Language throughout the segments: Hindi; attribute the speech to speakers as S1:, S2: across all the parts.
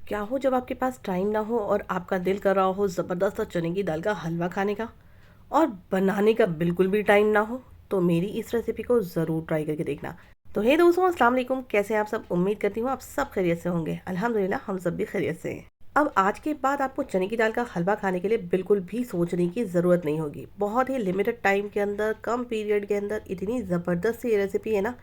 S1: क्या हो जब आपके पास टाइम ना हो और आपका दिल कर रहा हो ज़बरदस्त चने की दाल का हलवा खाने का और बनाने का बिल्कुल भी टाइम ना हो, तो मेरी इस रेसिपी को ज़रूर ट्राई करके देखना। तो हे दोस्तों, अस्सलाम वालेकुम। कैसे हैं आप सब? उम्मीद करती हूँ आप सब खैरियत से होंगे। अल्हम्दुलिल्लाह हम सब भी खैरियत से हैं। अब आज के बाद आपको चने की दाल का हलवा खाने के लिए बिल्कुल भी सोचने की ज़रूरत नहीं होगी। बहुत ही लिमिटेड टाइम के अंदर, कम पीरियड के अंदर इतनी ज़बरदस्त ये रेसिपी है ना,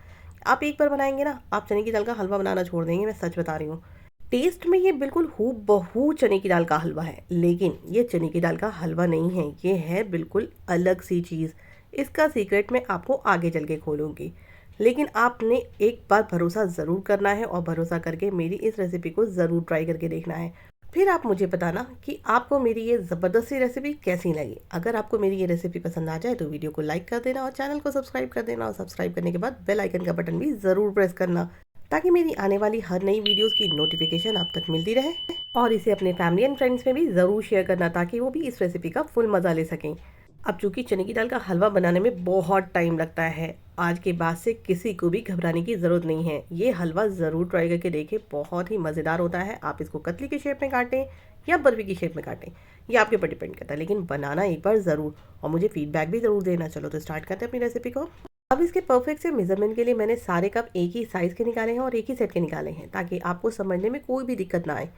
S1: आप एक बार बनाएंगे ना, आप चने की दाल का हलवा बनाना छोड़ देंगे। मैं सच बता रही हूँ। टेस्ट में ये बिल्कुल हूबहू चने की दाल का हलवा है, लेकिन ये चने की दाल का हलवा नहीं है, ये है बिल्कुल अलग सी चीज़। इसका सीक्रेट मैं आपको आगे चल के खोलूँगी, लेकिन आपने एक बार भरोसा ज़रूर करना है और भरोसा करके मेरी इस रेसिपी को ज़रूर ट्राई करके देखना है। फिर आप मुझे बताना कि आपको मेरी ये ज़बरदस्त सी रेसिपी कैसी लगी। अगर आपको मेरी ये रेसिपी पसंद आ जाए तो वीडियो को लाइक कर देना और चैनल को सब्सक्राइब कर देना, और सब्सक्राइब करने के बाद बेल आइकन का बटन भी ज़रूर प्रेस करना, ताकि मेरी आने वाली हर नई वीडियोस की नोटिफिकेशन आप तक मिलती रहे। और इसे अपने फैमिली एंड फ्रेंड्स में भी ज़रूर शेयर करना, ताकि वो भी इस रेसिपी का फुल मज़ा ले सकें। अब चूंकि चने की दाल का हलवा बनाने में बहुत टाइम लगता है, आज के बाद से किसी को भी घबराने की ज़रूरत नहीं है। ये हलवा ज़रूर ट्राई करके देखें, बहुत ही मज़ेदार होता है। आप इसको कतली की शेप में काटें या बर्फी की शेप में काटें, ये आपके ऊपर डिपेंड करता है, लेकिन बनाना एक बार ज़रूर और मुझे फीडबैक भी ज़रूर देना। चलो तो स्टार्ट करते हैं अपनी रेसिपी को। अब इसके परफेक्ट से मेजरमेंट के लिए मैंने सारे कप एक ही साइज़ के निकाले हैं और एक ही सेट के निकाले हैं, ताकि आपको समझने में कोई भी दिक्कत ना आए।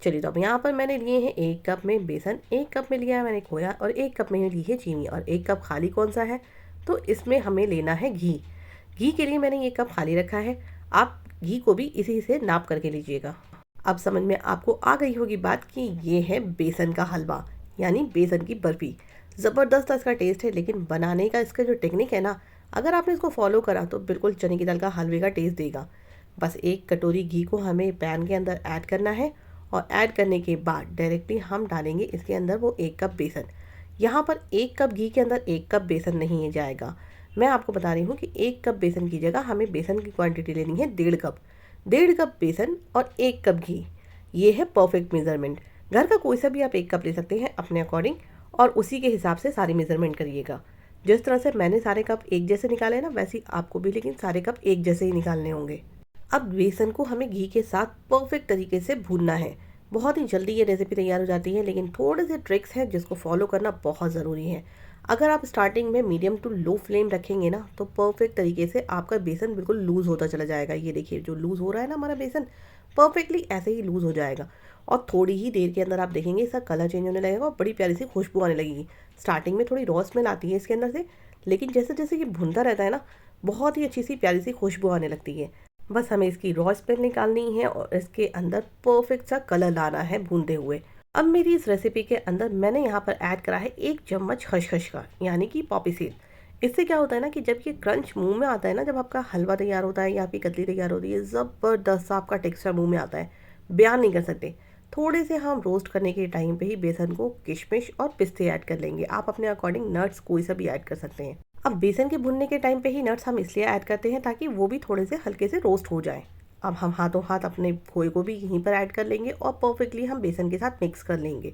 S1: चलिए, तो अब यहाँ पर मैंने लिए हैं एक कप में बेसन, एक कप में लिया है मैंने खोया, और एक कप में ली है चीनी, और एक कप खाली कौन सा है, तो इसमें हमें लेना है घी। घी के लिए मैंने ये कप खाली रखा है। आप घी को भी इसी से नाप करके लीजिएगा। अब समझ में आपको आ गई होगी बात कि ये है बेसन का हलवा, यानी बेसन की बर्फ़ी। ज़बरदस्त इसका टेस्ट है, लेकिन बनाने का इसका जो टेक्निक है ना, अगर आपने इसको फॉलो करा तो बिल्कुल चने की दाल का हलवे का टेस्ट देगा। बस एक कटोरी घी को हमें पैन के अंदर ऐड करना है, और ऐड करने के बाद डायरेक्टली हम डालेंगे इसके अंदर वो एक कप बेसन। यहाँ पर एक कप घी के अंदर एक कप बेसन नहीं जाएगा। मैं आपको बता रही हूँ कि एक कप बेसन की जगह हमें बेसन की क्वांटिटी लेनी है 1.5 कप। 1.5 कप बेसन और एक कप घी, ये है परफेक्ट मेज़रमेंट। घर का कोई सा भी आप एक कप ले सकते हैं अपने अकॉर्डिंग, और उसी के हिसाब से सारी मेज़रमेंट करिएगा। जिस तरह से मैंने सारे कप एक जैसे निकाले ना, वैसे ही आपको भी लेकिन सारे कप एक जैसे ही निकालने होंगे। अब बेसन को हमें घी के साथ परफेक्ट तरीके से भूनना है। बहुत ही जल्दी ये रेसिपी तैयार हो जाती है, लेकिन थोड़े से ट्रिक्स हैं जिसको फॉलो करना बहुत ज़रूरी है। अगर आप स्टार्टिंग में मीडियम टू लो फ्लेम रखेंगे ना, तो परफेक्ट तरीके से आपका बेसन बिल्कुल लूज़ होता चला जाएगा। ये देखिए, जो लूज़ हो रहा है ना हमारा बेसन, परफेक्टली ऐसे ही लूज़ हो जाएगा। और थोड़ी ही देर के अंदर आप देखेंगे इसका कलर चेंज होने लगेगा और बड़ी प्यारी सी खुशबू आने लगेगी। स्टार्टिंग में थोड़ी रॉ स्मेल आती है इसके अंदर से, लेकिन जैसे जैसे ये भुनता रहता है ना, बहुत ही अच्छी सी प्यारी सी खुशबू आने लगती है। बस हमें इसकी रॉ स्मेल निकालनी है और इसके अंदर परफेक्ट सा कलर लाना है भूनते हुए। अब मेरी इस रेसिपी के अंदर मैंने यहाँ पर ऐड करा है 1 चम्मच खसखस का, यानी कि पॉपी सीड। इससे क्या होता है ना कि जब ये क्रंच मुंह में आता है ना, जब आपका हलवा तैयार होता है या आपकी कतली तैयार होती है, ज़बरदस्त सा आपका टेक्सचर मुंह में आता है, बयान नहीं कर सकते। थोड़े से हम रोस्ट करने के टाइम पे ही बेसन को किशमिश और पिस्ते ऐड कर लेंगे। आप अपने अकॉर्डिंग नट्स कोई सा भी ऐड कर सकते हैं। अब बेसन के भुनने के टाइम पे ही नट्स हम इसलिए ऐड करते हैं ताकि वो भी थोड़े से हल्के से रोस्ट हो जाएं। अब हम हाथों हाथ अपने खोए को भी यहीं पर ऐड कर लेंगे और परफेक्टली हम बेसन के साथ मिक्स कर लेंगे,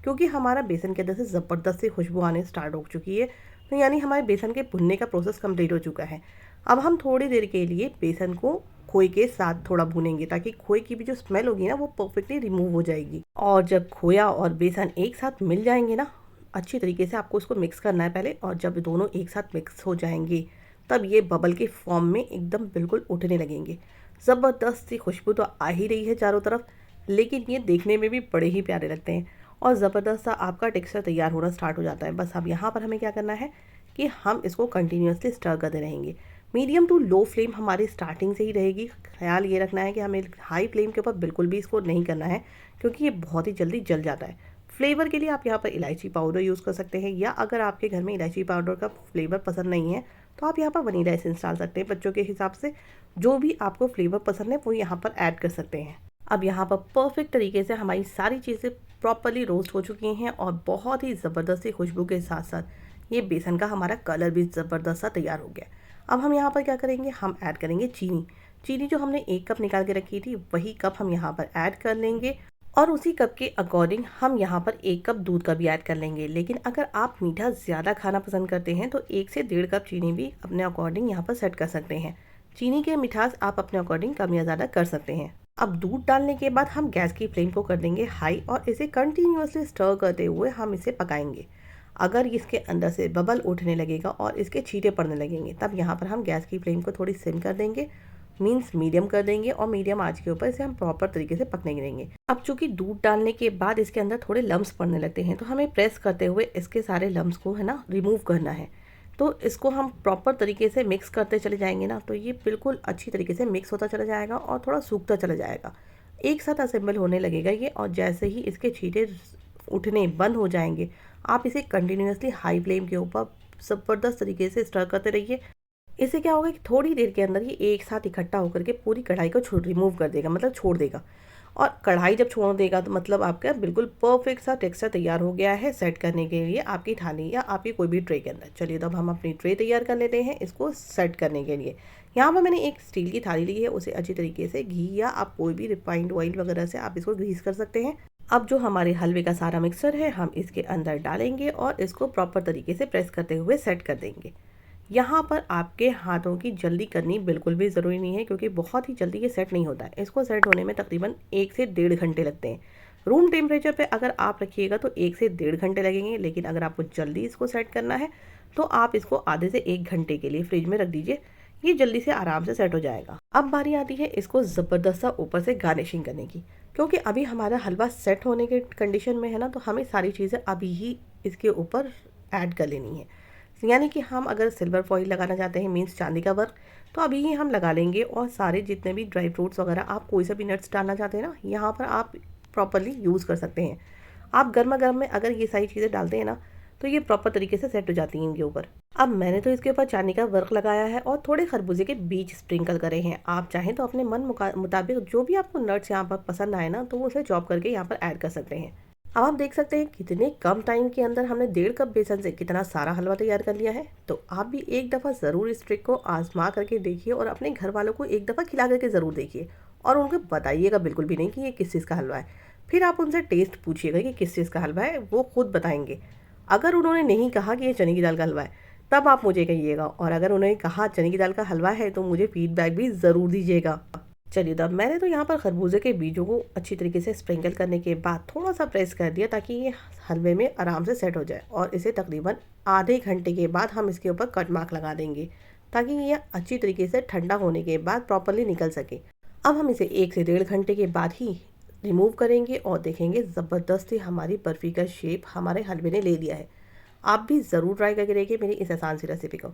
S1: क्योंकि हमारा बेसन के अंदर से ज़बरदस्त सी खुशबू आने स्टार्ट हो चुकी है। तो यानी हमारे बेसन के भुनने का प्रोसेस कंप्लीट हो चुका है। अब हम थोड़ी देर के लिए बेसन को खोए के साथ थोड़ा भूनेंगे, ताकि खोए की भी जो स्मेल होगी ना, वो परफेक्टली रिमूव हो जाएगी। और जब खोया और बेसन एक साथ मिल जाएंगे ना, अच्छी तरीके से आपको इसको मिक्स करना है पहले, और जब दोनों एक साथ मिक्स हो जाएंगे तब ये बबल के फॉर्म में एकदम बिल्कुल उठने लगेंगे। ज़बरदस्त सी खुशबू तो आ ही रही है चारों तरफ, लेकिन ये देखने में भी बड़े ही प्यारे लगते हैं और ज़बरदस्त सा आपका टेक्सचर तैयार होना स्टार्ट हो जाता है। बस अब यहाँ पर हमें क्या करना है कि हम इसको कंटिन्यूसली स्टर करते रहेंगे। मीडियम टू लो फ्लेम हमारी स्टार्टिंग से ही रहेगी। ख्याल ये रखना है कि हमें हाई फ्लेम के ऊपर बिल्कुल भी इसको नहीं करना है, क्योंकि ये बहुत ही जल्दी जल जाता है। फ्लेवर के लिए आप यहाँ पर इलायची पाउडर यूज़ कर सकते हैं, या अगर आपके घर में इलायची पाउडर का फ्लेवर पसंद नहीं है तो आप यहाँ पर वनीला एसेंस डाल सकते हैं। बच्चों के हिसाब से जो भी आपको फ्लेवर पसंद है वो यहाँ पर ऐड कर सकते हैं। अब यहाँ पर परफेक्ट तरीके से हमारी सारी चीज़ें प्रॉपरली रोस्ट हो चुकी हैं और बहुत ही ज़बरदस्त सी खुशबू के साथ साथ ये बेसन का हमारा कलर भी ज़बरदस्त सा तैयार हो गया। अब हम यहाँ पर क्या करेंगे, हम ऐड करेंगे चीनी। चीनी जो हमने एक कप निकाल के रखी थी, वही कप हम यहाँ पर ऐड कर लेंगे, और उसी कप के अकॉर्डिंग हम यहाँ पर एक कप दूध का भी ऐड कर लेंगे। लेकिन अगर आप मीठा ज़्यादा खाना पसंद करते हैं तो 1 से 1.5 कप चीनी भी अपने अकॉर्डिंग यहाँ पर सेट कर सकते हैं। चीनी के मिठास आप अपने अकॉर्डिंग कम या ज़्यादा कर सकते हैं। अब दूध डालने के बाद हम गैस की फ्लेम को कर देंगे हाई और इसे कंटिन्यूअसली स्टर करते हुए हम इसे पकाएंगे। अगर इसके अंदर से बबल उठने लगेगा और इसके छींटे पड़ने लगेंगे, तब यहाँ पर हम गैस की फ्लेम को थोड़ी सिम कर देंगे, मीन्स मीडियम कर देंगे और मीडियम आंच के ऊपर इसे हम प्रॉपर तरीके से पकने देंगे। अब चूंकि दूध डालने के बाद इसके अंदर थोड़े लम्स पड़ने लगते हैं, तो हमें प्रेस करते हुए इसके सारे लम्स को है ना रिमूव करना है। तो इसको हम प्रॉपर तरीके से मिक्स करते चले जाएंगे ना, तो ये बिल्कुल अच्छी तरीके से मिक्स होता चला जाएगा और थोड़ा सूखता चला जाएगा, एक साथ असेंबल होने लगेगा ये। और जैसे ही इसके छींटे उठने बंद हो जाएंगे, आप इसे कंटिन्यूअसली हाई फ्लेम के ऊपर ज़बरदस्त तरीके से स्टर करते रहिए। इससे क्या होगा कि थोड़ी देर के अंदर ये एक साथ इकट्ठा होकर के पूरी कढ़ाई को रिमूव कर देगा, मतलब छोड़ देगा। और कढ़ाई जब छोड़ देगा तो मतलब आपका बिल्कुल परफेक्ट सा टेक्सचर तैयार हो गया है सेट करने के लिए आपकी थाली या आपकी कोई भी ट्रे के अंदर। चलिए तो अब हम अपनी ट्रे तैयार कर लेते हैं इसको सेट करने के लिए। यहाँ पर मैंने एक स्टील की थाली ली है, उसे अच्छी तरीके से घी या आप कोई भी रिफाइंड ऑयल वगैरह से आप इसको ग्रीस कर सकते हैं। अब जो हमारे हलवे का सारा मिक्सचर है हम इसके अंदर डालेंगे और इसको प्रॉपर तरीके से प्रेस करते हुए सेट कर देंगे। यहाँ पर आपके हाथों की जल्दी करनी बिल्कुल भी ज़रूरी नहीं है, क्योंकि बहुत ही जल्दी ये सेट नहीं होता है। इसको सेट होने में तकरीबन 1 से 1.5 घंटे लगते हैं। रूम टेम्परेचर पे अगर आप रखिएगा तो 1 से 1.5 घंटे लगेंगे, लेकिन अगर आपको जल्दी इसको सेट करना है तो आप इसको आधे से 1 घंटे के लिए फ्रिज में रख दीजिए, ये जल्दी से आराम से सेट हो जाएगा। अब बारी आती है इसको ज़बरदस्त सा ऊपर से गार्निशिंग करने की, क्योंकि अभी हमारा हलवा सेट होने के कंडीशन में है ना, तो हमें सारी चीज़ें अभी ही इसके ऊपर ऐड कर लेनी है। यानी कि हम अगर सिल्वर फॉइल लगाना चाहते हैं, मीन्स चांदी का वर्क, तो अभी ही हम लगा लेंगे। और सारे जितने भी ड्राई फ्रूट्स वगैरह आप कोई सा भी नट्स डालना चाहते हैं ना, यहाँ पर आप प्रॉपरली यूज़ कर सकते हैं। आप गर्मा गर्म में अगर ये सारी चीज़ें डालते हैं ना, तो ये प्रॉपर तरीके से सेट हो जाती हैं इनके ऊपर। अब मैंने तो इसके ऊपर चांदी का वर्क लगाया है और थोड़े खरबूजे के बीज स्प्रिंकल करे हैं। आप चाहें तो अपने मन मुताबिक जो भी आपको नट्स यहाँ पर पसंद आए ना, तो वो उसे चॉप करके यहाँ पर ऐड कर सकते हैं। अब आप देख सकते हैं कितने कम टाइम के अंदर हमने 1.5 कप बेसन से कितना सारा हलवा तैयार कर लिया है। तो आप भी एक दफ़ा ज़रूर इस ट्रिक को आजमा करके देखिए और अपने घर वालों को एक दफ़ा खिला करके ज़रूर देखिए और उनको बताइएगा बिल्कुल भी नहीं कि ये किस चीज़ का हलवा है। फिर आप उनसे टेस्ट पूछिएगा कि किस चीज़ का हलवा है, वो खुद बताएंगे। अगर उन्होंने नहीं कहा कि ये चने की दाल का हलवा है, तब आप मुझे कहिएगा, और अगर उन्होंने कहा चने की दाल का हलवा है तो मुझे फीडबैक भी ज़रूर दीजिएगा। चलिए, तब मैंने तो यहाँ पर खरबूजे के बीजों को अच्छी तरीके से स्प्रिंकल करने के बाद थोड़ा सा प्रेस कर दिया, ताकि ये हलवे में आराम से सेट हो जाए। और इसे तकरीबन आधे घंटे के बाद हम इसके ऊपर कट मार्क लगा देंगे, ताकि ये अच्छी तरीके से ठंडा होने के बाद प्रॉपरली निकल सके। अब हम इसे 1 से 1.5 घंटे के बाद ही रिमूव करेंगे और देखेंगे ज़बरदस्त ही हमारी बर्फ़ी का शेप हमारे हलवे ने ले लिया है। आप भी ज़रूर ट्राई करके देखिए मेरी इस आसान सी रेसिपी को।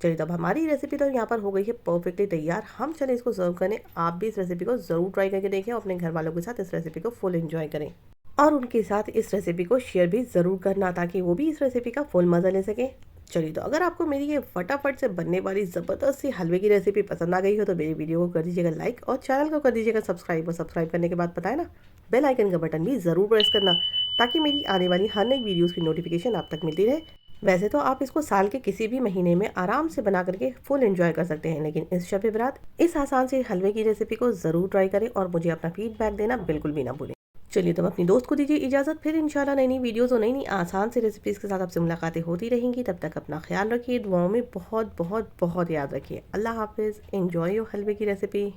S1: चलिए, तब हमारी रेसिपी तो यहाँ पर हो गई है परफेक्टली तैयार। हम चले इसको सर्व करने। आप भी इस रेसिपी को ज़रूर ट्राई करके देखें और अपने घर वालों के साथ इस रेसिपी को फुल एंजॉय करें और उनके साथ इस रेसिपी को शेयर भी ज़रूर करना, ताकि वो भी इस रेसिपी का फुल मज़ा ले सकें। चलिए, तो अगर आपको मेरी ये फटाफट से बनने वाली ज़बरदस्त सी हलवे की रेसिपी पसंद आ गई हो तो मेरी वीडियो को कर दीजिएगा लाइक और चैनल को कर दीजिएगा सब्सक्राइब। और सब्सक्राइब करने के बाद पता है ना, बेल आइकन का बटन भी ज़रूर प्रेस करना, ताकि मेरी आने वाली हर नई वीडियोज़ की नोटिफिकेशन आप तक मिलती रहे। वैसे तो आप इसको साल के किसी भी महीने में आराम से बना करके फुल एंजॉय कर सकते हैं, लेकिन इस शब बरात इस आसान से हलवे की रेसिपी को ज़रूर ट्राई करें और मुझे अपना फीडबैक देना बिल्कुल भी ना भूलें। चलिए, तो अपनी दोस्त को दीजिए इजाज़त। फिर इंशाल्लाह नई नई वीडियोज़ और नई नई आसान सी रेसिपीज़ के साथ आपसे मुलाकातें होती रहेंगी। तब तक अपना ख्याल रखिए, दुआओं में बहुत बहुत बहुत याद रखिए। अल्लाह हाफिज़। एंजॉय योर हलवे की रेसिपी।